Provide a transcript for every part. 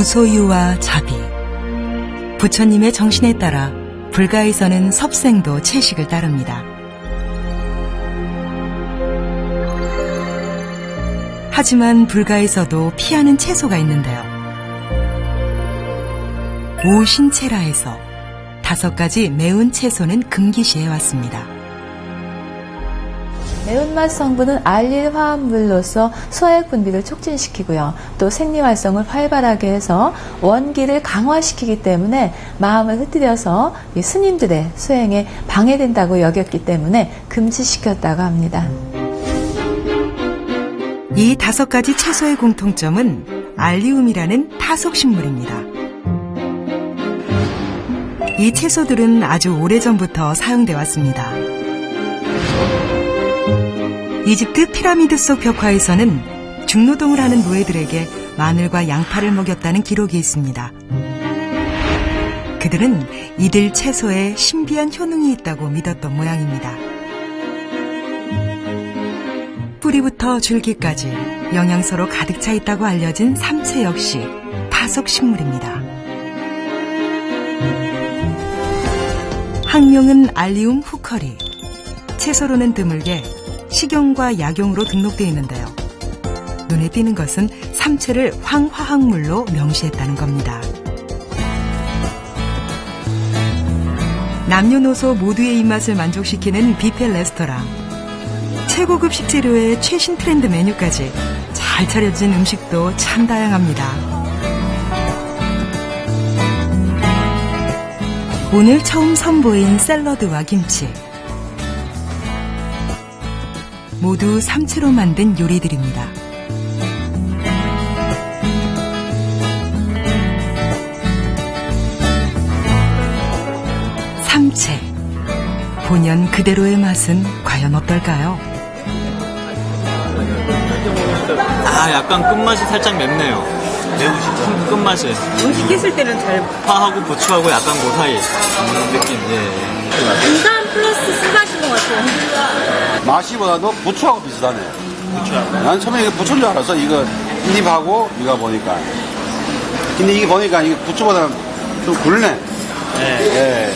소유와 자비. 부처님의 정신에 따라 불가에서는 섭생도 채식을 따릅니다. 하지만 불가에서도 피하는 채소가 있는데요. 오신채라에서 5가지 매운 채소는 금기시해 왔습니다. 매운맛 성분은 알릴 화합물로서 소화액 분비를 촉진시키고요. 또 생리활성을 활발하게 해서 원기를 강화시키기 때문에 마음을 흩뜨려서 이 스님들의 수행에 방해된다고 여겼기 때문에 금지시켰다고 합니다. 이 5가지 채소의 공통점은 알리움이라는 타속식물입니다. 이 채소들은 아주 오래전부터 사용돼 왔습니다. 이집트 피라미드 속 벽화에서는 중노동을 하는 노예들에게 마늘과 양파를 먹였다는 기록이 있습니다. 그들은 이들 채소에 신비한 효능이 있다고 믿었던 모양입니다. 뿌리부터 줄기까지 영양소로 가득 차 있다고 알려진 삼채 역시 타속식물입니다. 학명은 알리움 후커리. 채소로는 드물게 식용과 약용으로 등록되어 있는데요. 눈에 띄는 것은 삼채를 황화학물로 명시했다는 겁니다. 남녀노소 모두의 입맛을 만족시키는 뷔페 레스토랑. 최고급 식재료에 최신 트렌드 메뉴까지 잘 차려진 음식도 참 다양합니다. 오늘 처음 선보인 샐러드와 김치. 모두 삼채로 만든 요리들입니다. 삼채. 본연 그대로의 맛은 과연 어떨까요? 약간 끝맛이 살짝 맵네요. 매우시죠? 끝맛이. 음식 했을 때는 잘. 파하고 부추하고 약간 그 사이 느낌. 예. 인삼 플러스 쓴맛인 것 같아요. 맛이보다도 부추하고 비슷하네. 부추하고. 난 처음에 이거 부추인 줄 알았어. 이거 잎하고 이거 보니까. 근데 이게 보니까 이게 부추보다 좀 굵네. 네. 예.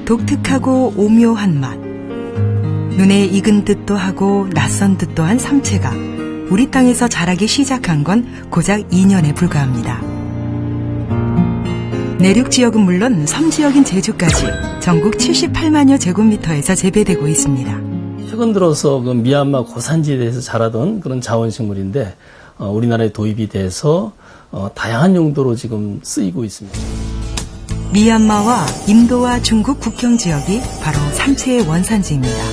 독특하고 오묘한 맛. 눈에 익은 듯도 하고 낯선 듯도 한 삼채가 우리 땅에서 자라기 시작한 건 고작 2년에 불과합니다. 내륙 지역은 물론 섬 지역인 제주까지 전국 78만여 제곱미터에서 재배되고 있습니다. 최근 들어서 그 미얀마 고산지대에서 자라던 그런 자원식물인데 우리나라에 도입이 돼서 다양한 용도로 지금 쓰이고 있습니다. 미얀마와 인도와 중국 국경 지역이 바로 삼채의 원산지입니다.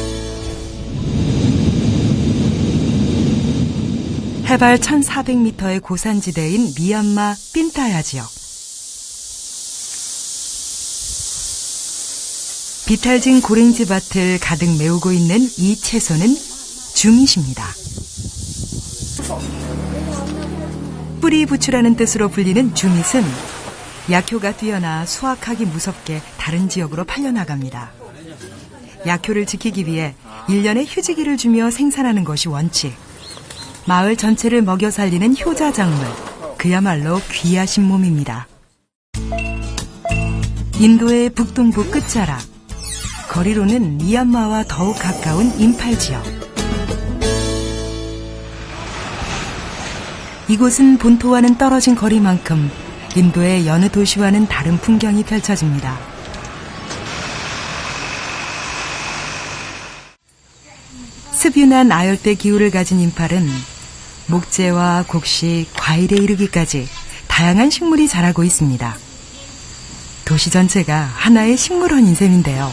해발 1400m의 고산지대인 미얀마 핀타야 지역. 비탈진 고랭지 밭을 가득 메우고 있는 이 채소는 주밋입니다. 뿌리 부추라는 뜻으로 불리는 주밋은 약효가 뛰어나 수확하기 무섭게 다른 지역으로 팔려나갑니다. 약효를 지키기 위해 1년의 휴지기를 주며 생산하는 것이 원칙. 마을 전체를 먹여 살리는 효자작물, 그야말로 귀하신 몸입니다. 인도의 북동부 끝자락, 거리로는 미얀마와 더욱 가까운 임팔 지역. 이곳은 본토와는 떨어진 거리만큼 인도의 여느 도시와는 다른 풍경이 펼쳐집니다. 습윤한 아열대 기후를 가진 임팔은 목재와 곡식, 과일에 이르기까지 다양한 식물이 자라고 있습니다. 도시 전체가 하나의 식물원인 셈인데요.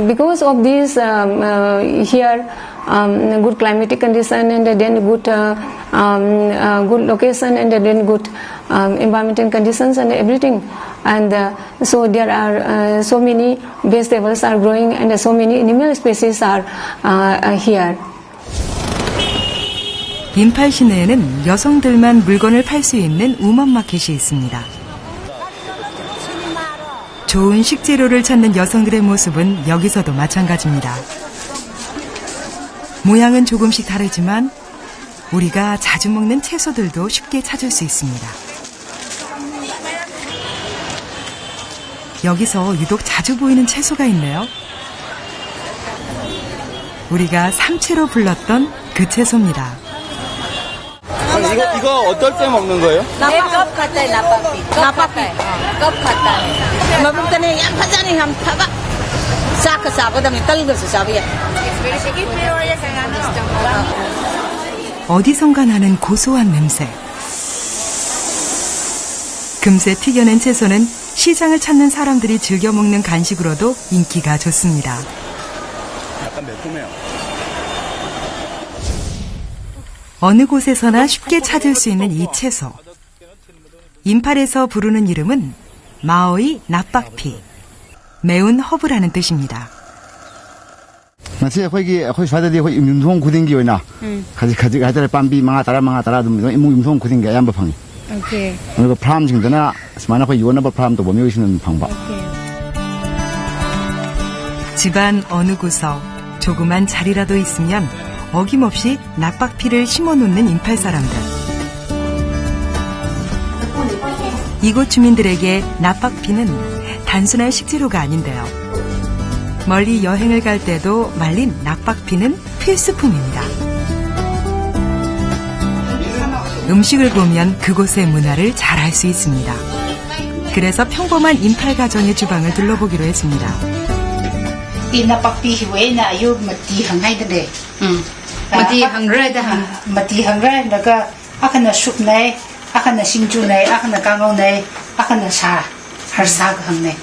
Because of this here good climatic condition and then good location and then good environmental conditions and everything, and so there are so many vegetables are growing and so many animal species are here. 임팔 시내에는 여성들만 물건을 팔 수 있는 우먼마켓이 있습니다. 좋은 식재료를 찾는 여성들의 모습은 여기서도 마찬가지입니다. 모양은 조금씩 다르지만 우리가 자주 먹는 채소들도 쉽게 찾을 수 있습니다. 여기서 유독 자주 보이는 채소가 있네요. 우리가 삼채로 불렀던 그 채소입니다. 이거 어떨 때 먹는 거예요? 컵 같다, 나빠피. 컵 같다. 먹을때는 얌파잖이, 얌파가. 싸그 싸보다면 떨궈서 싸비야. 어디선가 나는 고소한 냄새. 금세 튀겨낸 채소는 시장을 찾는 사람들이 즐겨 먹는 간식으로도 인기가 좋습니다. 약간 매콤해요. 어느 곳에서나 쉽게 찾을 수 있는 이 채소. 임팔에서 부르는 이름은 마오이 나빡피. 매운 허브라는 뜻입니다. 마치 거기 사다리 거기 임송 구댕기 오나. 가지 가지를 빰비 망아 따라 좀 임송 구댕기 양보 방이. 오케이. 그리고 프람 증거나 스마나 거기 원어버 프람도 못 외우시는 방법. 집안 어느 구석 조그만 자리라도 있으면 어김없이 나빡피를 심어놓는 임팔 사람들. 이곳 주민들에게 나빡피는 단순한 식재료가 아닌데요. 멀리 여행을 갈 때도 말린 나빡피는 필수품입니다. 음식을 보면 그곳의 문화를 잘 알 수 있습니다. 그래서 평범한 임팔 가정의 주방을 둘러보기로 했습니다. Pinapakpi hiway na ayog mati hangay dade. Mati hangray da. Mati hangray daga akan na soup nay, akan na singju nay, akan na kangao nay, akan na sa harsa hangnay.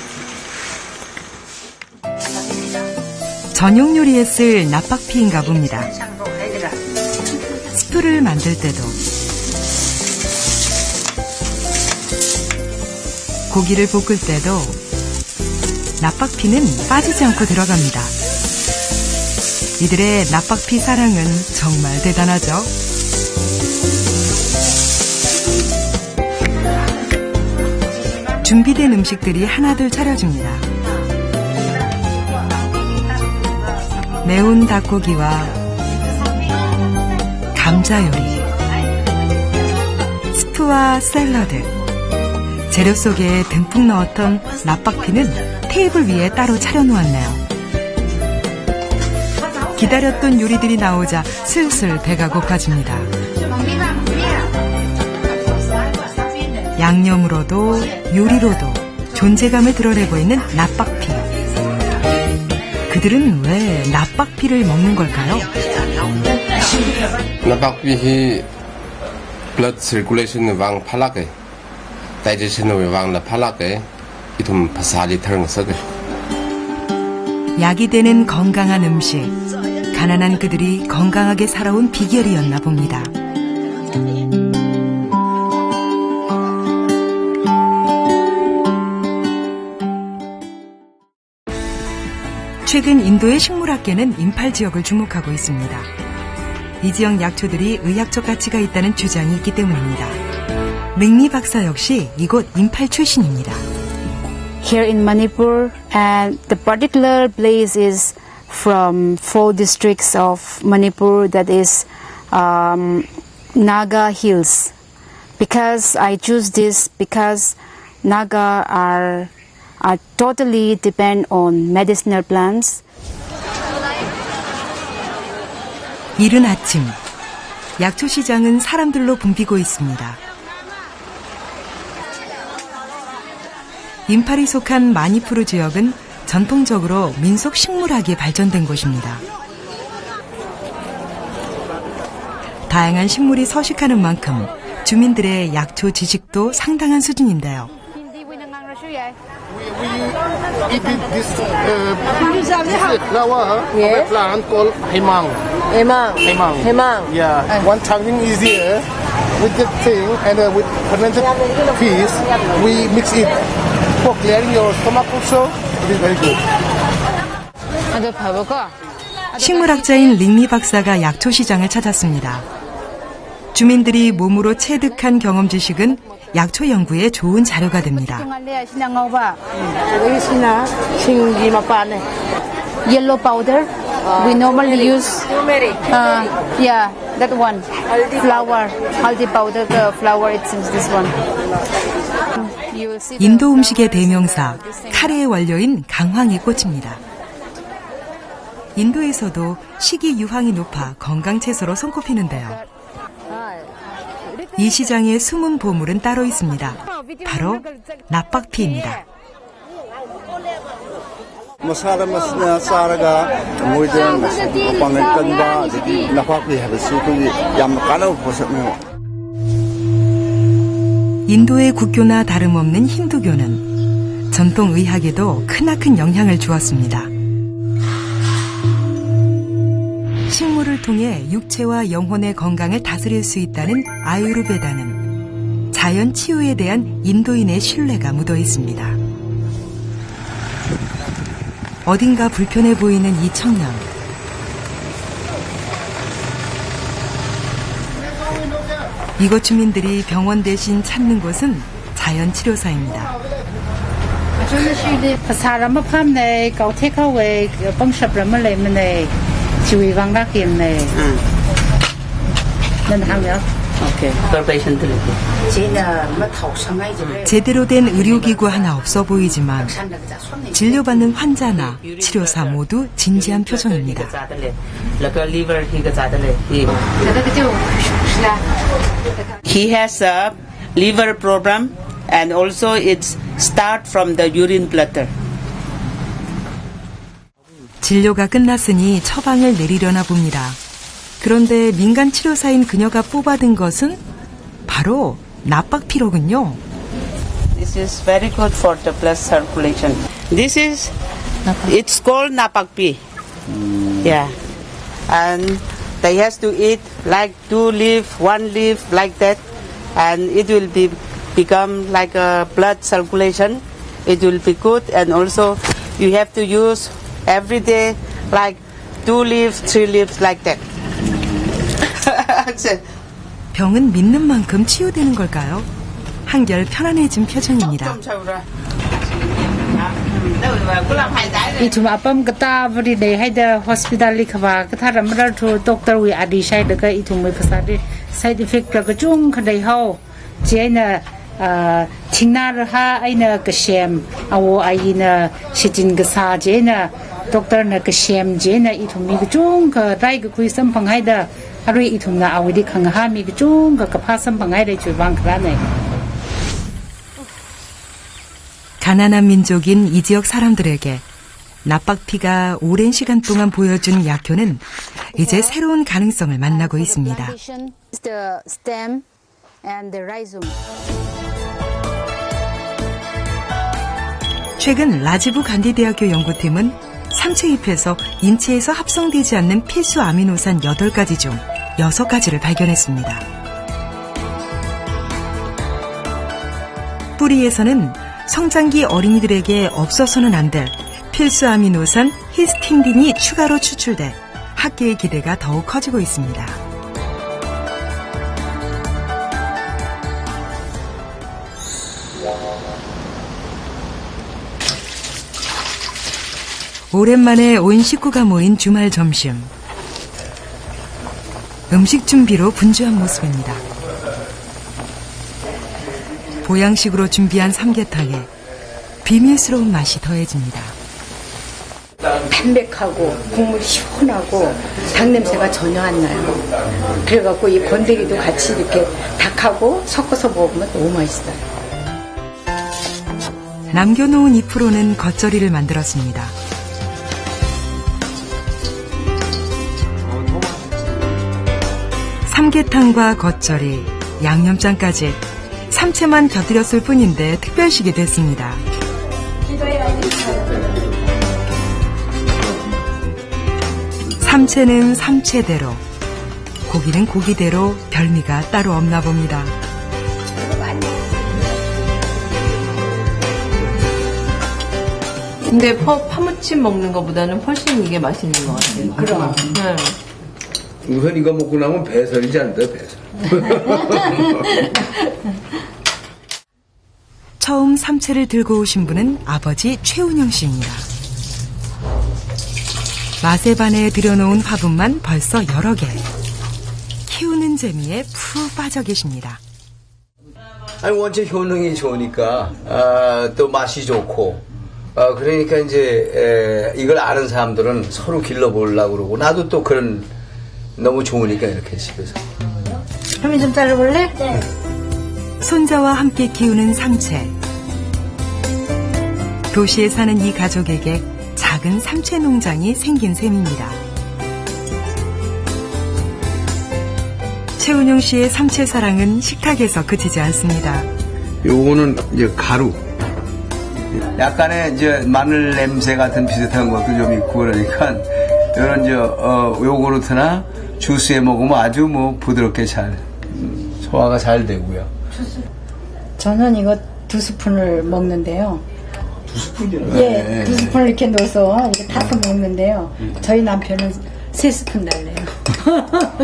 전용 요리에 쓸 나빡피인가 봅니다. 스프를 만들 때도 고기를 볶을 때도 나빡피는 빠지지 않고 들어갑니다. 이들의 나빡피 사랑은 정말 대단하죠. 준비된 음식들이 하나둘 차려집니다. 매운 닭고기와 감자 요리, 스프와 샐러드, 재료 속에 듬뿍 넣었던 나빡피는 테이블 위에 따로 차려놓았네요. 기다렸던 요리들이 나오자 슬슬 배가 고파집니다. 양념으로도 요리로도 존재감을 드러내고 있는 나빡피. 그들은 왜 나빡피를 먹는 걸까요? 나빡피 blood circulation wang phalake digestion wang la phalake 이tum 파사리 타는 거서게. 약이 되는 건강한 음식. 가난한 그들이 건강하게 살아온 비결이었나 봅니다. 최근 인도의 식물학계는 임팔 지역을 주목하고 있습니다. 이 지역 약초들이 의학적 가치가 있다는 주장이 있기 때문입니다. 링리 박사 역시 이곳 임팔 출신입니다. Here in Manipur, and the particular place is from 4 districts of Manipur, that is Naga Hills. Because I choose this because Naga are totally depend on medicinal plants. 이른 아침, 약초 시장은 사람들로 붐비고 있습니다. 임팔이 속한 마니푸르 지역은 전통적으로 민속 식물학이 발전된 곳입니다. 다양한 식물이 서식하는 만큼 주민들의 약초 지식도 상당한 수준인데요. It is this flower of a plant called hemang. Hemang. Yeah. One changing is here with the thing and with fermented fish. We mix it for clearing your stomach also. It is very good. 식물학자인 링리 박사가 약초 시장을 찾았습니다. 주민들이 몸으로 체득한 경험 지식은 약초 연구에 좋은 자료가 됩니다. Yellow powder, we normally use that one. Flour, haldi powder, the flour, it seems this one. You will see the 인도 음식의 대명사 카레의 원료인 강황이 꽂힙니다. 인도에서도 식이 유황이 높아 건강 채소로 손꼽히는데요. 이 시장의 숨은 보물은 따로 있습니다. 바로 나박피입니다. Masala masna saraga moidan pangan kanda jadi napakli habis itu yang kana posatnya. 인도의 국교나 다름없는 힌두교는 전통 의학에도 크나큰 영향을 주었습니다. 식물을 통해 육체와 영혼의 건강을 다스릴 수 있다는 아유르베다는 자연 치유에 대한 인도인의 신뢰가 묻어 있습니다. 어딘가 불편해 보이는 이 청년. 이곳 주민들이 병원 대신 찾는 곳은 자연치료사입니다. 제대로 된 의료기구 하나 없어 보이지만 진료받는 환자나 치료사 모두 진지한 표정입니다. He has a liver problem and also it's start from the urine bladder. 진료가 끝났으니 처방을 내리려나 봅니다. 그런데 민간 치료사인 그녀가 뽑아든 것은 바로 나박피로군요. This is very good for the blood circulation. This is, it's called napakpi. Yeah. And they has to eat like 2 leaf, 1 leaf, like that. And it will become like a blood circulation. It will be good. And also you have to use every day like 2 leaves, 3 leaves, like that. 병은 믿는 만큼 치유되는 걸까요? 한결 편안해진 표정입니다. 이 좀 아빠는 그따 우리 내 하이드 호스피탈리 가봐 그 사람들 저 doctor 위 아디 사이드가 이 동물 파사리 사이드 이펙트가 좀 그래 하오 제나 팅나를 하 아이나 그셈 아오 아이나 시진 그 사제나 doctor나 그셈 제나 이 동물 좀그 라이 그 구이 선방 하이드 하루 이 동나 아우디 강하미 좀그 파선 방하이드 주방 그라네. 가난한 민족인 이 지역 사람들에게 나박피가 오랜 시간 동안 보여준 약효는 이제 새로운 가능성을 만나고 있습니다. the stem and the rhizome. 최근 라지부 간디 대학교 연구팀은 삼체잎에서 인체에서 합성되지 않는 필수 아미노산 8가지 중 6가지를 발견했습니다. 뿌리에서는 성장기 어린이들에게 없어서는 안 될 필수 아미노산 히스틴딘이 추가로 추출돼 학계의 기대가 더욱 커지고 있습니다. 오랜만에 온 식구가 모인 주말 점심. 음식 준비로 분주한 모습입니다. 보양식으로 준비한 삼계탕에 비밀스러운 맛이 더해집니다. 담백하고 국물이 시원하고 닭 냄새가 전혀 안 나요. 그래갖고 이 건더기도 같이 이렇게 닭하고 섞어서 먹으면 너무 맛있어요. 남겨놓은 잎으로는 겉절이를 만들었습니다. 삼계탕과 겉절이, 양념장까지 삼채만 곁들였을 뿐인데 특별식이 됐습니다. 삼채는 삼채대로, 고기는 고기대로 별미가 따로 없나 봅니다. 근데 파무침 먹는 것보다는 훨씬 이게 맛있는 것 같아요. 그럼. 네. 우선 이거 먹고 나면 배설이지 않다, 배설. 처음 삼채를 들고 오신 분은 아버지 최운영 씨입니다. 맛에 반해 들여놓은 화분만 벌써 여러 개. 재미에 푹 빠져 계십니다. 아니 원체 효능이 좋으니까 또 맛이 좋고 그러니까 이제 이걸 아는 사람들은 서로 길러보려고 그러고 나도 또 그런 너무 좋으니까 이렇게 집에서. 형이 좀 잘라볼래? 네. 손자와 함께 키우는 삼채. 도시에 사는 이 가족에게 작은 삼채 농장이 생긴 셈입니다. 최은용 씨의 삼채 사랑은 식탁에서 그치지 않습니다. 요거는 이제 가루. 약간의 이제 마늘 냄새 같은 비슷한 것도 좀 있고 그러니까 이런 요구르트나 주스에 먹으면 아주 뭐 부드럽게 잘 소화가 잘 되고요. 저는 이거 2스푼을 먹는데요. 2스푼이요? 예, 2스푼을 이렇게 넣어서 이렇게 타서 먹는데요. 저희 남편은 3스푼 달래요.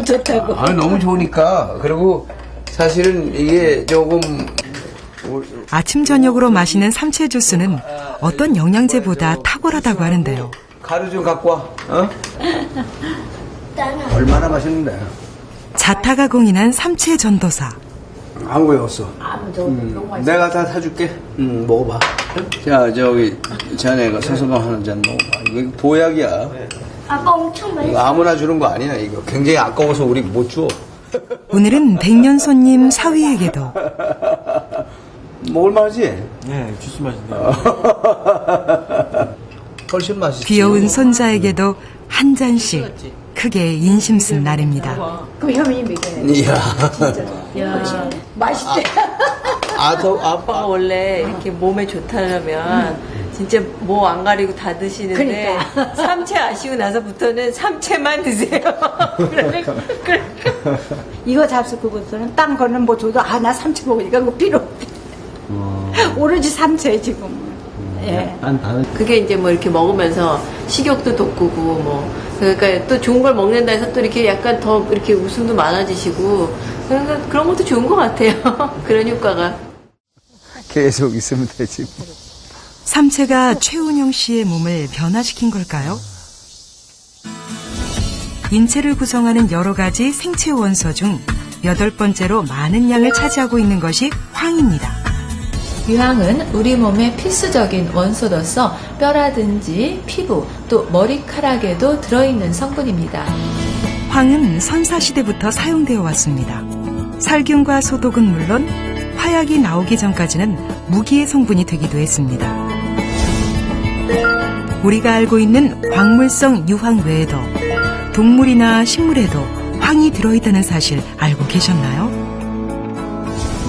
좋다고. 너무 좋으니까. 그리고 사실은 이게 조금 아침 저녁으로 마시는 삼채 주스는 어떤 영양제보다 탁월하다고 하는데요. 가루 좀 갖고 와. 얼마나 맛있는데. 자타가 공인한 삼채 전도사. 안 외웠어. 내가 다 사줄게. 먹어봐. 자, 저기 자네가 서서방 하는 잔 먹어봐. 이거 보약이야. 아빠 엄청 맛있어. 이거 아무나 주는 거 아니야. 이거 굉장히 아까워서 우리 못 줘. 오늘은 백년 손님 사위에게도. 먹을만하지? 네, 주스 맛인데. 훨씬 맛있지. 귀여운 손자에게도 한 잔씩 크게 인심 쓴 날입니다. 그럼 형이 먹여요. 이야. 야, 맛있대. 아빠가 원래 이렇게 몸에 좋다려면 진짜 뭐 안 가리고 다 드시는데 그러니까. 삼채 아시고 나서부터는 삼채만 드세요. 그러니까. 이거 잡수고서는 딴 거는 뭐 줘도 나 삼채 먹으니까 그거 필요 없대. 오로지 삼채 지금. 예. 그게 이제 뭐 이렇게 먹으면서 식욕도 돋구고 뭐 그러니까 또 좋은 걸 먹는다 해서 또 이렇게 약간 더 이렇게 웃음도 많아지시고 그러니까 그런 것도 좋은 것 같아요. 그런 효과가. 계속 있으면 되지. 삼채가 최은영 씨의 몸을 변화시킨 걸까요? 인체를 구성하는 여러 가지 생체 원소 중 8번째로 많은 양을 차지하고 있는 것이 황입니다. 유황은 우리 몸의 필수적인 원소로서 뼈라든지 피부 또 머리카락에도 들어있는 성분입니다. 황은 선사시대부터 사용되어 왔습니다. 살균과 소독은 물론 화약이 나오기 전까지는 무기의 성분이 되기도 했습니다. 우리가 알고 있는 광물성 유황 외에도 동물이나 식물에도 황이 들어있다는 사실 알고 계셨나요?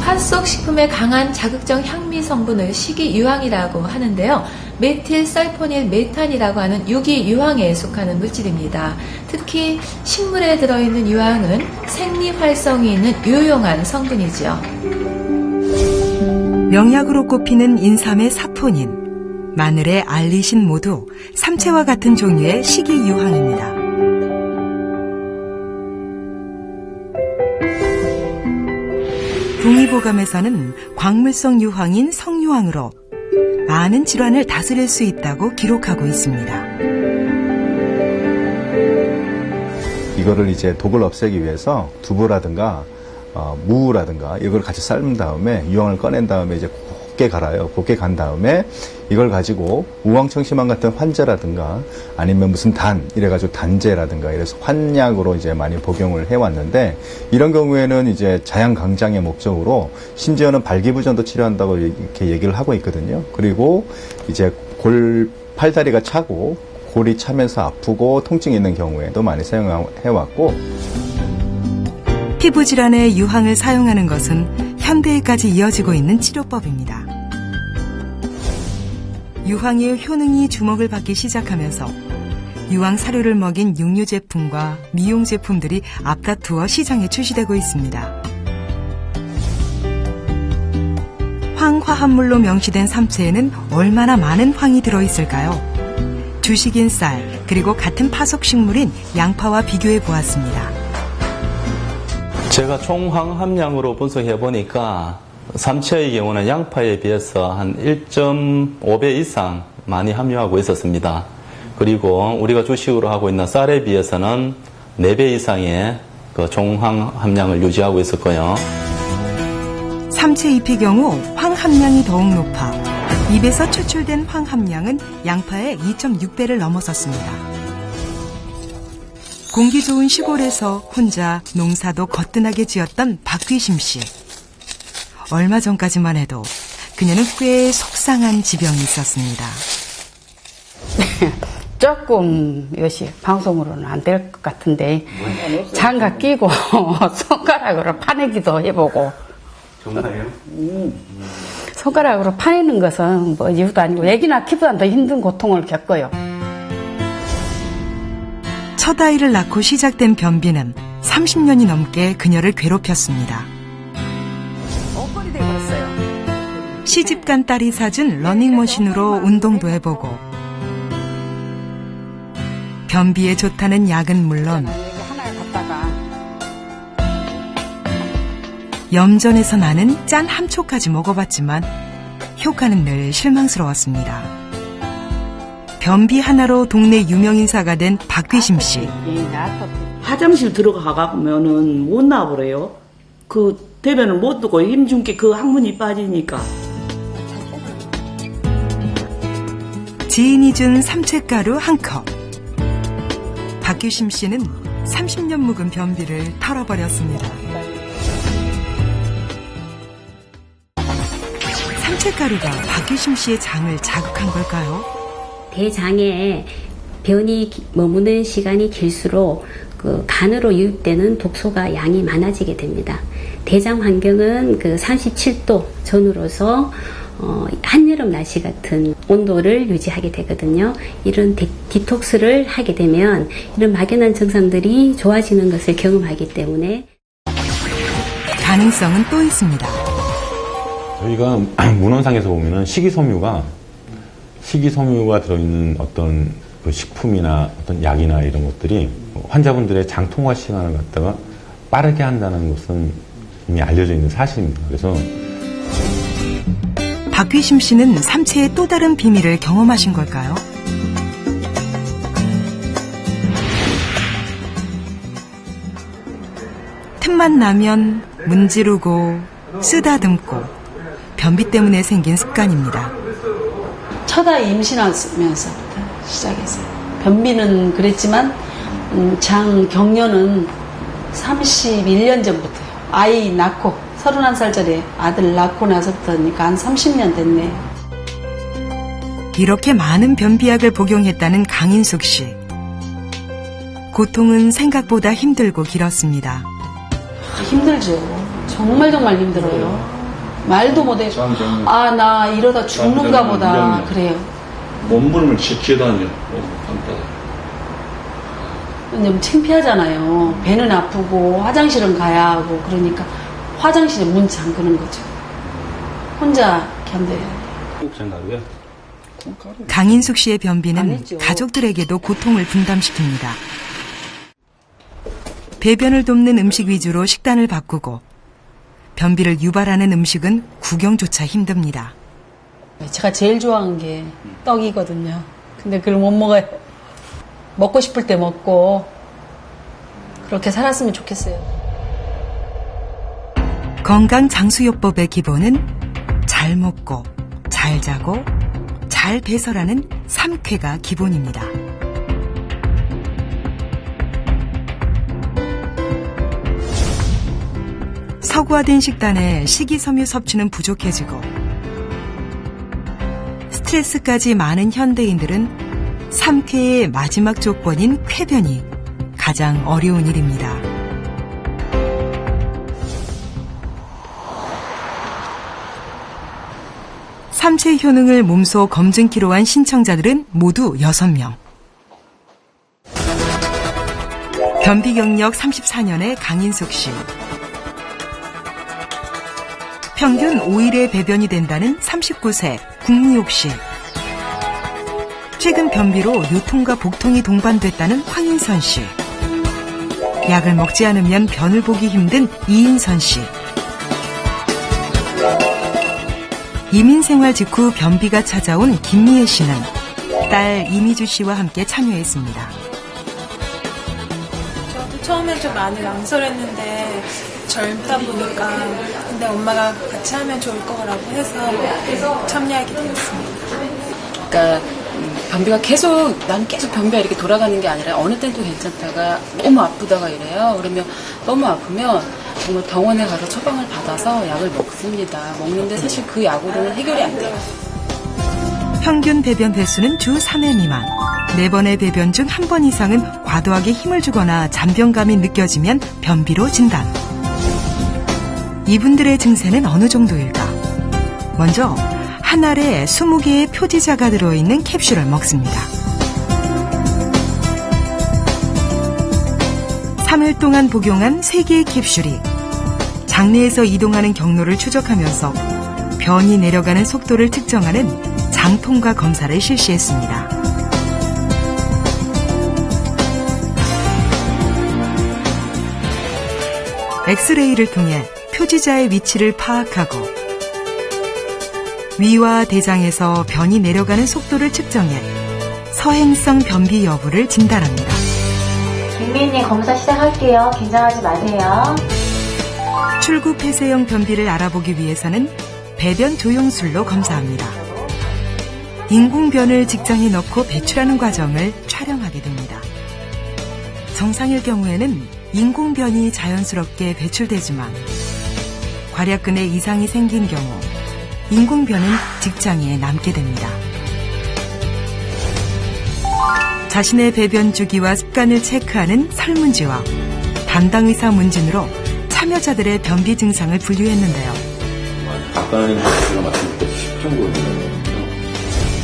팥 속 식품에 강한 자극적 향미 성분을 식이유황이라고 하는데요. 메틸설포닐 메탄이라고 하는 유기유황에 속하는 물질입니다. 특히 식물에 들어있는 유황은 생리활성이 있는 유용한 성분이죠. 명약으로 꼽히는 인삼의 사포닌, 마늘의 알리신 모두 삼채와 같은 종류의 식이유황입니다. 동의보감에서는 광물성 유황인 성유황으로 많은 질환을 다스릴 수 있다고 기록하고 있습니다. 이거를 이제 독을 없애기 위해서 두부라든가 무라든가 이걸 같이 삶은 다음에 유황을 꺼낸 다음에 이제 곱게 갈아요. 곱게 간 다음에 이걸 가지고 우황청심환 같은 환자라든가 아니면 무슨 이래가지고 단제라든가 이래서 환약으로 이제 많이 복용을 해왔는데 이런 경우에는 이제 자양강장의 목적으로 심지어는 발기부전도 치료한다고 이렇게 얘기를 하고 있거든요. 그리고 이제 팔다리가 차고 골이 차면서 아프고 통증이 있는 경우에도 많이 사용해왔고 피부질환에 유황을 사용하는 것은 현대에까지 이어지고 있는 치료법입니다. 유황의 효능이 주목을 받기 시작하면서 유황 사료를 먹인 육류 제품과 미용 제품들이 앞다투어 시장에 출시되고 있습니다. 황화합물로 명시된 삼채에는 얼마나 많은 황이 들어있을까요? 주식인 쌀, 그리고 같은 파속식물인 양파와 비교해 보았습니다. 제가 총황 함량으로 분석해 보니까 삼채의 경우는 양파에 비해서 한 1.5배 이상 많이 함유하고 있었습니다. 그리고 우리가 주식으로 하고 있는 쌀에 비해서는 4배 이상의 그 종황 함량을 유지하고 있었고요. 삼채 잎의 경우 황 함량이 더욱 높아 잎에서 추출된 황 함량은 양파의 2.6배를 넘어섰습니다. 공기 좋은 시골에서 혼자 농사도 거뜬하게 지었던 박귀심 씨. 얼마 전까지만 해도 그녀는 꽤 속상한 지병이 있었습니다. 조금 이것이 방송으로는 안 될 것 같은데 장갑 끼고 손가락으로 파내기도 해보고. 정말요? 손가락으로 파내는 것은 뭐 이유도 아니고 애기 낳기보다 더 힘든 고통을 겪어요. 첫 아이를 낳고 시작된 변비는 30년이 넘게 그녀를 괴롭혔습니다. 옷걸이 돼버렸어요. 시집간 딸이 사준 러닝머신으로 운동도 해보고 변비에 좋다는 약은 물론 염전에서 나는 짠 함초까지 먹어봤지만 효과는 늘 실망스러웠습니다. 변비 하나로 동네 유명인사가 된 박귀심 씨. 화장실 들어가면은 못 나와버려요. 그 대변을 못 두고 힘준 게 그 항문이 빠지니까. 지인이 준 삼채가루 한 컵. 박규심 씨는 30년 묵은 변비를 털어버렸습니다. 삼채가루가 박규심 씨의 장을 자극한 걸까요? 대장에 변이 머무는 시간이 길수록 그 간으로 유입되는 독소가 양이 많아지게 됩니다. 대장 환경은 그 37도 전후로서 한여름 날씨 같은 온도를 유지하게 되거든요. 이런 디톡스를 하게 되면 이런 막연한 증상들이 좋아지는 것을 경험하기 때문에 가능성은 또 있습니다. 저희가 문헌상에서 보면은 식이섬유가 들어있는 어떤 그 식품이나 어떤 약이나 이런 것들이 환자분들의 장 통화 시간을 갖다가 빠르게 한다는 것은 이미 알려져 있는 사실입니다. 그래서 박귀심 씨는 삼채의 또 다른 비밀을 경험하신 걸까요? 틈만 나면 문지르고 쓰다듬고 변비 때문에 생긴 습관입니다. 첫 아이 임신하면서부터 시작했어요. 변비는 그랬지만 장 경련은 31년 전부터요. 아이 낳고 31살짜리 아들 낳고 나서부터니까 한 30년 됐네. 이렇게 많은 변비약을 복용했다는 강인숙 씨. 고통은 생각보다 힘들고 길었습니다. 힘들죠. 정말 힘들어요. 말도 못해. 아, 나 이러다 죽는가 보다. 그래요. 몸부림을 지키다니요. 너무 창피하잖아요. 배는 아프고 화장실은 가야 하고 그러니까 화장실에 문 잠그는 거죠. 혼자 견뎌야 돼요. 강인숙 씨의 변비는 가족들에게도 고통을 분담시킵니다. 배변을 돕는 음식 위주로 식단을 바꾸고 변비를 유발하는 음식은 구경조차 힘듭니다. 제가 제일 좋아하는 게 떡이거든요. 근데 그걸 못 먹어요. 먹고 싶을 때 먹고 그렇게 살았으면 좋겠어요. 건강 장수요법의 기본은 잘 먹고 잘 자고 잘 배설하는 3쾌가 기본입니다. 서구화된 식단에 식이섬유 섭취는 부족해지고 스트레스까지 많은 현대인들은 3쾌의 마지막 조건인 쾌변이 가장 어려운 일입니다. 삼채 효능을 몸소 검증키로 한 신청자들은 모두 6명. 변비 경력 34년의 강인숙 씨. 평균 5일에 배변이 된다는 39세 국미옥 씨. 최근 변비로 요통과 복통이 동반됐다는 황인선 씨. 약을 먹지 않으면 변을 보기 힘든 이인선 씨. 이민생활 직후 변비가 찾아온 김미애 씨는 딸 이미주 씨와 함께 참여했습니다. 처음엔 좀 많이 망설였는데 젊다 보니까 근데 엄마가 같이 하면 좋을 거라고 해서 참여하게 되었습니다. 그러니까 변비가 계속 난 계속 변비가 이렇게 돌아가는 게 아니라 어느 때는 또 괜찮다가 너무 아프다가 이래요. 그러면 너무 아프면 정말 병원에 가서 처방을 받아서 약을 먹습니다. 먹는데 사실 그 약으로는 해결이 안 돼요. 평균 배변 횟수는 주 3회 미만. 4번의 배변 중 1번 이상은 과도하게 힘을 주거나 잔변감이 느껴지면 변비로 진단. 이분들의 증세는 어느 정도일까? 먼저 한 알에 20개의 표지자가 들어있는 캡슐을 먹습니다. 3일 동안 복용한 3개의 캡슐이 장내에서 이동하는 경로를 추적하면서 변이 내려가는 속도를 측정하는 장통과 검사를 실시했습니다. 엑스레이를 통해 표지자의 위치를 파악하고 위와 대장에서 변이 내려가는 속도를 측정해 서행성 변비 여부를 진단합니다. 민민님 검사 시작할게요. 긴장하지 마세요. 출구 폐쇄형 변비를 알아보기 위해서는 배변 조영술로 검사합니다. 인공변을 직장에 넣고 배출하는 과정을 촬영하게 됩니다. 정상일 경우에는 인공변이 자연스럽게 배출되지만 괄약근에 이상이 생긴 경우 인공변은 직장에 남게 됩니다. 자신의 배변 주기와 습관을 체크하는 설문지와 담당의사 문진으로 참여자들의 변비 증상을 분류했는데요. 아까는 제가 말씀드린 10 정도였거든요.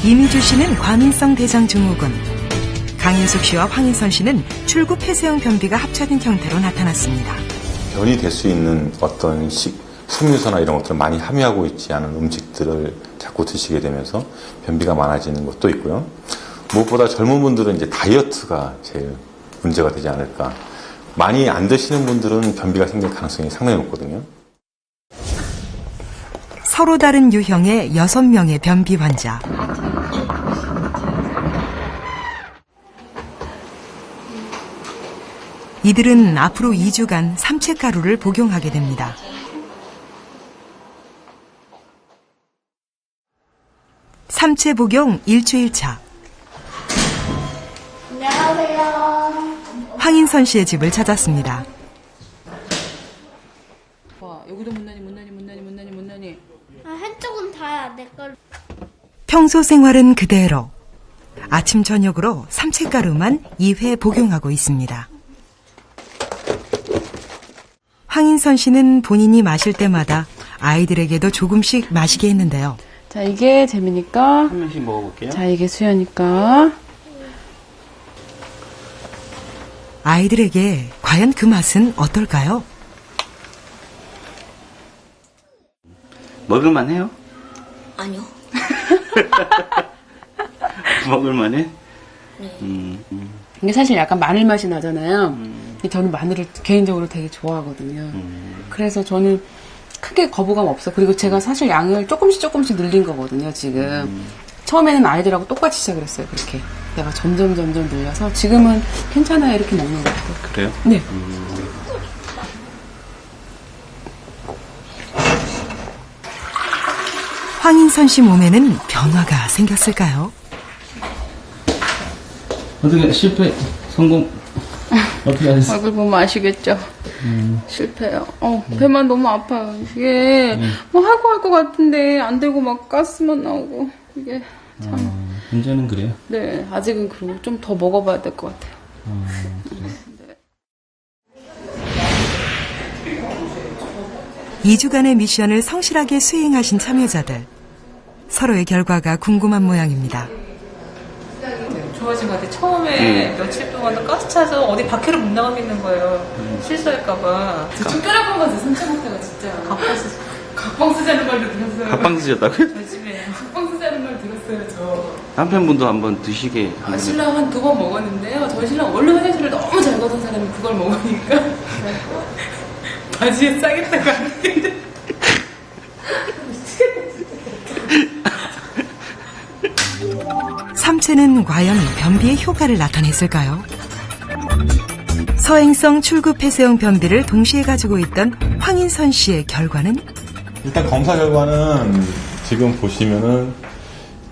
이미주 씨는 과민성 대장 증후군, 강인숙 씨와 황인선 씨는 출구 폐쇄형 변비가 합쳐진 형태로 나타났습니다. 변이 될 수 있는 어떤 식물효소나 이런 것들을 많이 함유하고 있지 않은 음식들을 자꾸 드시게 되면서 변비가 많아지는 것도 있고요. 무엇보다 젊은 분들은 이제 다이어트가 제일 문제가 되지 않을까. 많이 안 드시는 분들은 변비가 생길 가능성이 상당히 높거든요. 서로 다른 유형의 6명의 변비 환자. 이들은 앞으로 2주간 삼채가루를 복용하게 됩니다. 삼채 복용 일주일 차. 안녕하세요. 황인선 씨의 집을 찾았습니다. 와, 여기도 못나니. 한쪽은 다야, 내 걸. 평소 생활은 그대로. 아침 저녁으로 삼채가루만 2회 복용하고 있습니다. 황인선 씨는 본인이 마실 때마다 아이들에게도 조금씩 마시게 했는데요. 자, 이게 재미니까. 한 명씩 먹어볼게요. 자, 이게 수연이니까. 아이들에게 과연 그 맛은 어떨까요? 먹을만해요? 아니요. 먹을만해? 이게 사실 약간 마늘 맛이 나잖아요. 저는 마늘을 개인적으로 되게 좋아하거든요. 그래서 저는 크게 거부감 없어요. 그리고 제가 사실 양을 조금씩 늘린 거거든요, 지금. 처음에는 아이들하고 똑같이 시작을 했어요, 그렇게. 내가 점점 늘려서 지금은 괜찮아요, 이렇게 먹는 것 같아요. 그래요? 네. 황인선 씨 몸에는 변화가 생겼을까요? 어떻게 실패, 성공, 어떻게 하셨어요? 얼굴 보면 아시겠죠? 실패요. 배만 너무 아파요. 이게 뭐 하고 할 것 같은데 안 되고 막 가스만 나오고 이게 참. 문제는 그래요? 네, 아직은 그리고 좀 더 먹어봐야 될 것 같아요. 그래. 2주간의 미션을 성실하게 수행하신 참여자들. 서로의 결과가 궁금한 모양입니다. 좋아진 것 같아요. 처음에 며칠 동안 가스 차서 어디 밖으로 못 나가겠는 거예요. 실수할까봐. 특별한 건 같아요. 산책 먹다가 진짜. 각방 쓰자는 말도 들었어요. 각방 쓰셨다고요? 요즘에 각방 쓰자는 말 들었어요, 저. 남편분도 한번 드시게. 신랑 한 2번 먹었는데요. 저희 신랑 원래 화장실을 너무 잘 가던 사람이 그걸 먹으니까 바지에 싸겠다고 하는데 삼채는 과연 변비의 효과를 나타냈을까요? 서행성 출구 폐쇄형 변비를 동시에 가지고 있던 황인선 씨의 결과는 일단 검사 결과는 지금 보시면은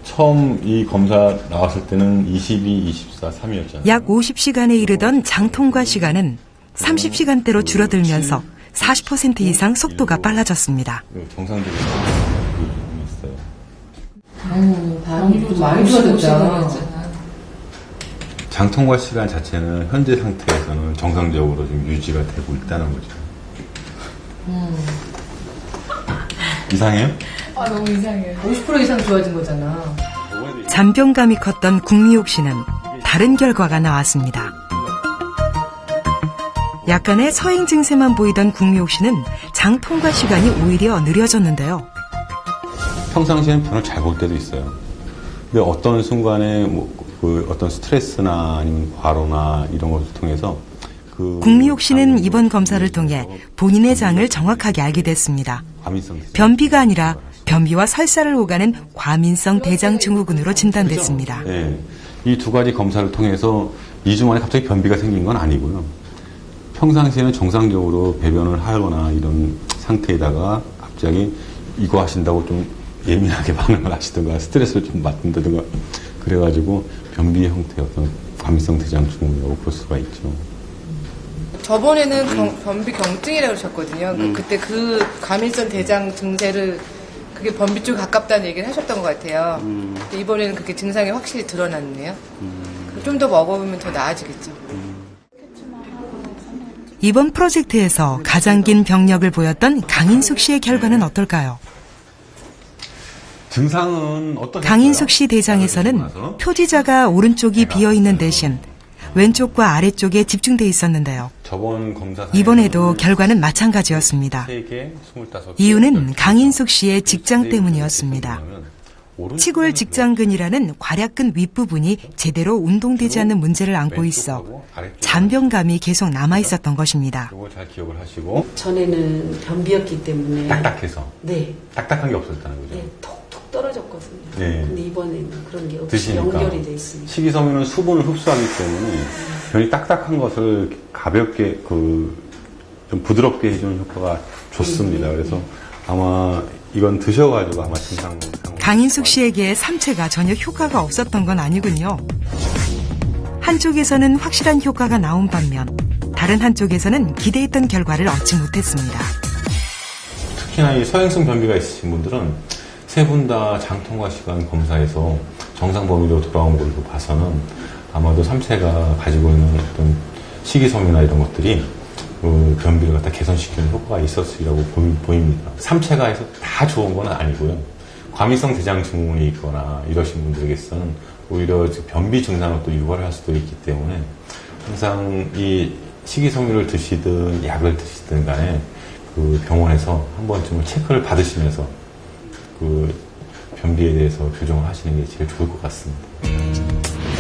처음 이 검사 나왔을 때는 22, 24, 3이었잖아요. 약 50시간에 이르던 장 통과 시간은 30시간대로 줄어들면서 40% 이상 속도가 빨라졌습니다. 정상적인 있어요. 바람이 좀 많이 좋아졌잖아. 장 통과 시간 자체는 현재 상태에서는 정상적으로 좀 유지가 되고 있다는 거죠. 이상해요? 아, 너무 이상해요. 50% 이상 좋아진 거잖아. 잔병감이 컸던 국미옥 씨는 다른 결과가 나왔습니다. 약간의 서행 증세만 보이던 국미옥 씨는 장 통과 시간이 오히려 느려졌는데요. 평상시에는 변을 잘 볼 때도 있어요. 근데 어떤 순간에 그 어떤 스트레스나 아니면 과로나 이런 것을 통해서 국미옥 씨는 이번 검사를 통해 본인의 장을 정확하게 알게 됐습니다. 변비가 아니라 변비와 설사를 오가는 과민성 대장 증후군으로 진단됐습니다. 네. 이 두 가지 검사를 통해서 2주 만에 갑자기 변비가 생긴 건 아니고요. 평상시에는 정상적으로 배변을 하거나 이런 상태에다가 갑자기 이거 하신다고 좀 예민하게 반응을 하시든가 스트레스를 좀 받는다든가 그래가지고 변비 형태의 어떤 과민성 대장 증후군이라고 볼 수가 있죠. 저번에는 변비 경증이라고 그러셨거든요. 그때 그 과민성 대장 증세를 그게 변비 쪽에 가깝다는 얘기를 하셨던 것 같아요. 근데 이번에는 그게 증상이 확실히 드러났네요. 좀 더 먹어보면 더 나아지겠죠. 이번 프로젝트에서 가장 긴 병력을 보였던 강인숙 씨의 결과는 어떨까요? 증상은 어떤 강인숙 씨 대장에서는 표지자가 오른쪽이 비어있는 대신 왼쪽과 아래쪽에 집중돼 있었는데요. 저번 검사 이번에도 결과는 마찬가지였습니다. 이유는 강인숙 씨의 직장 때문이었습니다. 치골 직장근이라는 괄약근 윗부분이 제대로 운동되지 않는 문제를 안고 있어 잔병감이 계속 남아 있었던 것입니다. 이거 잘 기억을 하시고 전에는 변비였기 때문에 딱딱해서 네. 딱딱한 게 없었다는 거죠. 네, 톡톡 떨어졌거든요. 네. 근데 이번에는 그런 게 없이 드시니까 연결이 돼 있습니다. 식이섬유는 수분을 흡수하기 때문에 변이 딱딱한 것을 가볍게 좀 부드럽게 해주는 효과가 좋습니다. 그래서 아마 이건 드셔가지고 아마 증상 강인숙 씨에게 삼체가 전혀 효과가 없었던 건 아니군요. 한쪽에서는 확실한 효과가 나온 반면 다른 한쪽에서는 기대했던 결과를 얻지 못했습니다. 특히나 이 서행성 변비가 있으신 분들은 세 분 다 장 통과 시간 검사에서 정상 범위로 돌아온 걸로 봐서는 아마도 삼체가 가지고 있는 어떤 식이섬유나 이런 것들이 변비를 갖다 개선시키는 효과가 있었으리라고 보입니다. 삼체가 해서 다 좋은 건 아니고요. 과민성 대장 증후군이 있거나 이러신 분들에게서는 오히려 변비 증상을 또 유발을 할 수도 있기 때문에 항상 이 식이섬유를 드시든 약을 드시든 간에 그 병원에서 한 번쯤은 체크를 받으시면서 그 변비에 대해서 교정을 하시는 게 제일 좋을 것 같습니다.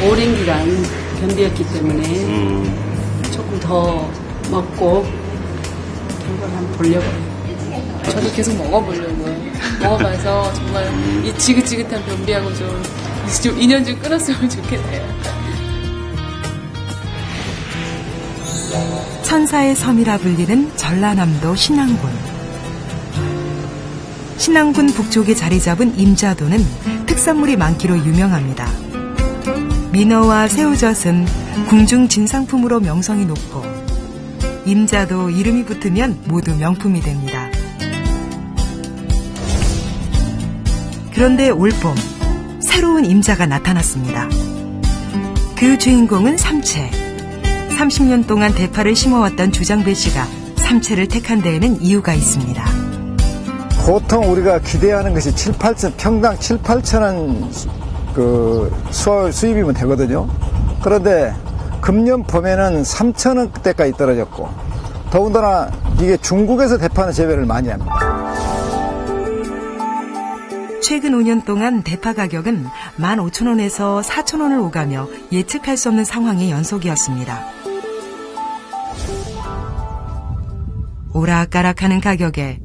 오랜 기간 변비였기 때문에 조금 더 먹고 결과를 한번 보려고요. 저도 계속 먹어보려고요. 먹어봐서 정말 이 지긋지긋한 변비하고 좀 인연 좀 끊었으면 좋겠네요. 천사의 섬이라 불리는 전라남도 신안군. 신안군 북쪽에 자리 잡은 임자도는 특산물이 많기로 유명합니다. 민어와 새우젓은 궁중 진상품으로 명성이 높고 임자도 이름이 붙으면 모두 명품이 됩니다. 그런데 올봄 새로운 임자가 나타났습니다. 그 주인공은 삼체. 30년 동안 대파를 심어왔던 주장배 씨가 삼체를 택한 데에는 이유가 있습니다. 보통 우리가 기대하는 것이 7, 8천, 평당 7, 8천 원 수입이면 되거든요. 그런데 금년 봄에는 3천 원대까지 떨어졌고 더군다나 이게 중국에서 대파는 재배를 많이 합니다. 최근 5년 동안 대파 가격은 15,000원에서 4,000원을 오가며 예측할 수 없는 상황의 연속이었습니다. 오락가락하는 가격에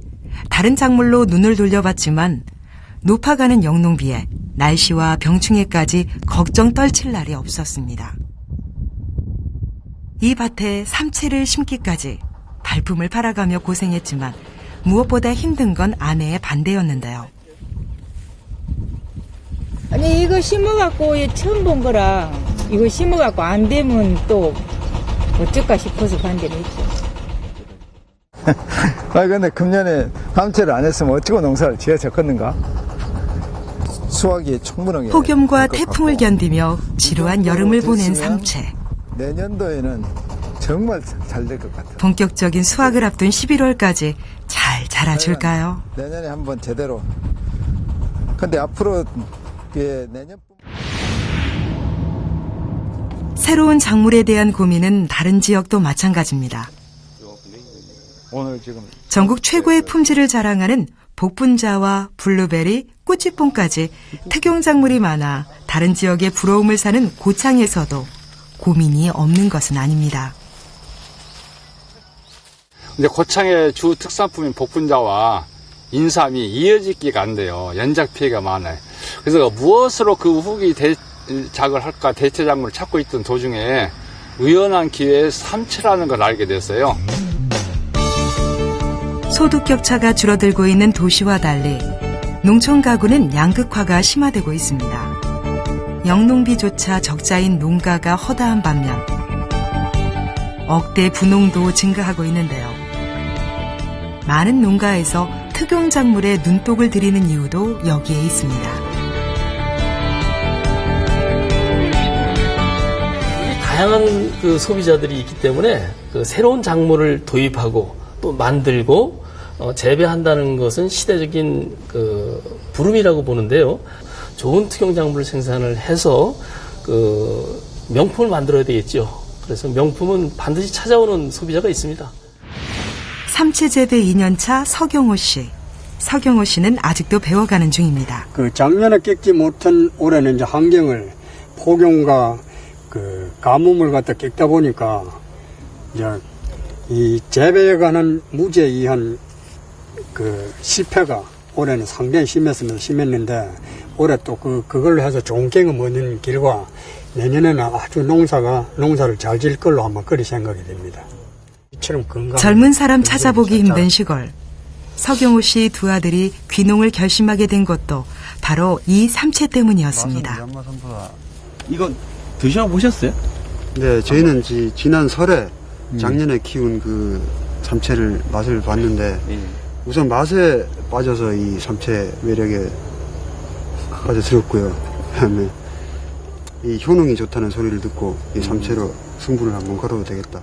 다른 작물로 눈을 돌려봤지만 높아가는 영농비에 날씨와 병충해까지 걱정 떨칠 날이 없었습니다. 이 밭에 삼채를 심기까지 발품을 팔아가며 고생했지만 무엇보다 힘든 건 아내의 반대였는데요. 아니 이거 심어갖고 처음 본 거라 이거 심어갖고 안 되면 또 어쩔까 싶어서 반대를 했죠. 근데 금년에 삼채를 안 했으면 어찌고 농사를 지어졌겠는가? 수확이 충분하게. 폭염과 태풍을 견디며 지루한 여름을 보낸 삼채. 내년도에는 정말 잘 될 것 같아요. 본격적인 수확을 앞둔 11월까지 잘 자라줄까요? 내년에 한번 제대로. 근데 앞으로 내년 새로운 작물에 대한 고민은 다른 지역도 마찬가지입니다. 오늘 지금 전국 최고의 품질을 자랑하는 복분자와 블루베리, 꾸치뽕까지 특용작물이 많아 다른 지역의 부러움을 사는 고창에서도 고민이 없는 것은 아닙니다. 근데 고창의 주 특산품인 복분자와 인삼이 이어지기가 안 돼요. 연작 피해가 많아요. 그래서 무엇으로 그 후기 대작을 할까 대체작물을 찾고 있던 도중에 우연한 기회에 삼채라는 걸 알게 됐어요. 소득 격차가 줄어들고 있는 도시와 달리 농촌 가구는 양극화가 심화되고 있습니다. 영농비조차 적자인 농가가 허다한 반면 억대 분농도 증가하고 있는데요. 많은 농가에서 특용작물에 눈독을 들이는 이유도 여기에 있습니다. 다양한 그 소비자들이 있기 때문에 그 새로운 작물을 도입하고 또 만들고 재배한다는 것은 시대적인 그 부름이라고 보는데요. 좋은 특용작물을 생산을 해서 그 명품을 만들어야 되겠죠. 그래서 명품은 반드시 찾아오는 소비자가 있습니다. 삼채 재배 2년차 서경호 씨. 서경호 씨는 아직도 배워가는 중입니다. 그 작년에 꺾지 못한 올해는 이제 환경을 폭염과 그 가뭄을 갖다 꺾다 보니까 이제 이 재배에 관한 무지에 의한 그 실패가 올해는 상당히 심했는데 올해 또 그걸로 해서 좋은 경험 얻는 길과 내년에는 아주 농사를 잘 지을 걸로 한번 그리 생각이 됩니다. 이처럼 젊은 사람 찾아보기 힘든 시골. 서경호 씨 두 아들이 귀농을 결심하게 된 것도 바로 이 삼채 때문이었습니다. 이거 드셔보셨어요? 네, 저희는 지난 설에 작년에 키운 그 삼채를 맛을 봤는데 우선 맛에 빠져서 이 삼채 매력에 빠져들었고요. 그다음에 이 효능이 좋다는 소리를 듣고 이 삼채로 승부를 한번 걸어도 되겠다.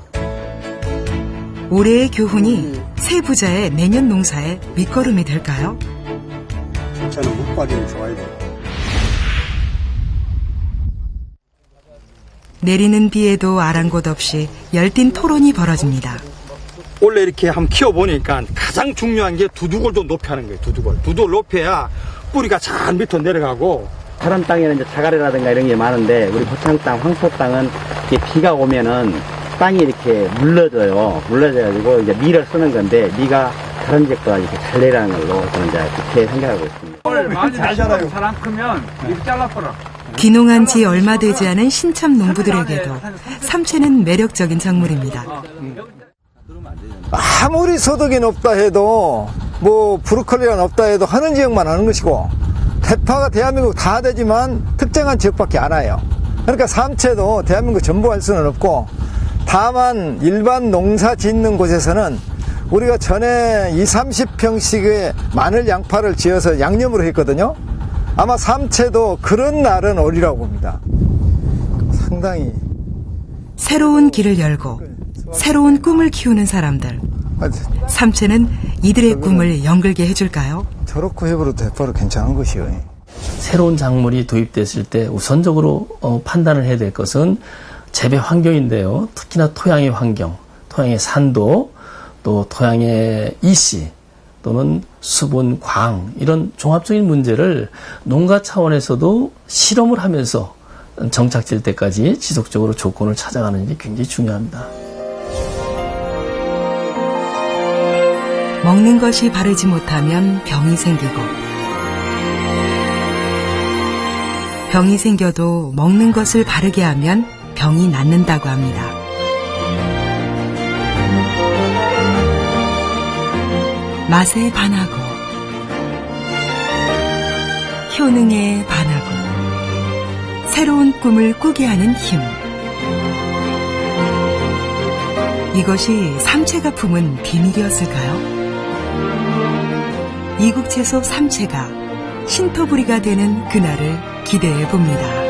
올해의 교훈이 새 부자의 내년 농사의 밑거름이 될까요? 삼채는 못 빠지면 좋아야 돼요. 내리는 비에도 아랑곳 없이 열띤 토론이 벌어집니다. 원래 이렇게 한번 키워보니까 가장 중요한 게 두둑을 좀 높이 하는 거예요. 두둑을 높여야 뿌리가 잘 밑으로 내려가고. 사람 땅에는 이제 자갈이라든가 이런 게 많은데 우리 고창 땅, 황토 땅은 이렇게 비가 오면은 땅이 이렇게 물러져가지고 이제 미를 쓰는 건데 미가 다른 지역보다 이렇게 잘 내려가는 걸로 저는 이제 그렇게 생각하고 있습니다. 많이 잘 자라요. 잘 안 크면 이렇게 잘라버려. 귀농한 지 얼마 되지 않은 신참 농부들에게도 삼채는 매력적인 작물입니다. 아무리 소득이 높다 해도 뭐 브로콜리가 높다 해도 하는 지역만 하는 것이고 대파가 대한민국 다 되지만 특정한 지역밖에 안 와요. 그러니까 삼채도 대한민국 전부 할 수는 없고 다만 일반 농사 짓는 곳에서는 우리가 전에 20-30평씩의 마늘 양파를 지어서 양념으로 했거든요. 아마 삼채도 그런 날은 오리라고 봅니다. 상당히 새로운 길을 열고 새로운 꿈을 키우는 사람들. 삼채는 이들의 꿈을 연글게 해줄까요? 저렇게 해버려도 대파로 괜찮은 것이요. 새로운 작물이 도입됐을 때 우선적으로 판단을 해야 될 것은 재배 환경인데요. 특히나 토양의 환경, 토양의 산도, 또 토양의 이씨, 또는 수분, 광 이런 종합적인 문제를 농가 차원에서도 실험을 하면서 정착될 때까지 지속적으로 조건을 찾아가는 일이 굉장히 중요합니다. 먹는 것이 바르지 못하면 병이 생기고 병이 생겨도 먹는 것을 바르게 하면 병이 낫는다고 합니다. 맛에 반하고 효능에 반하고 새로운 꿈을 꾸게 하는 힘. 이것이 삼채가 품은 비밀이었을까요? 이국채소 삼채가 신토부리가 되는 그날을 기대해 봅니다.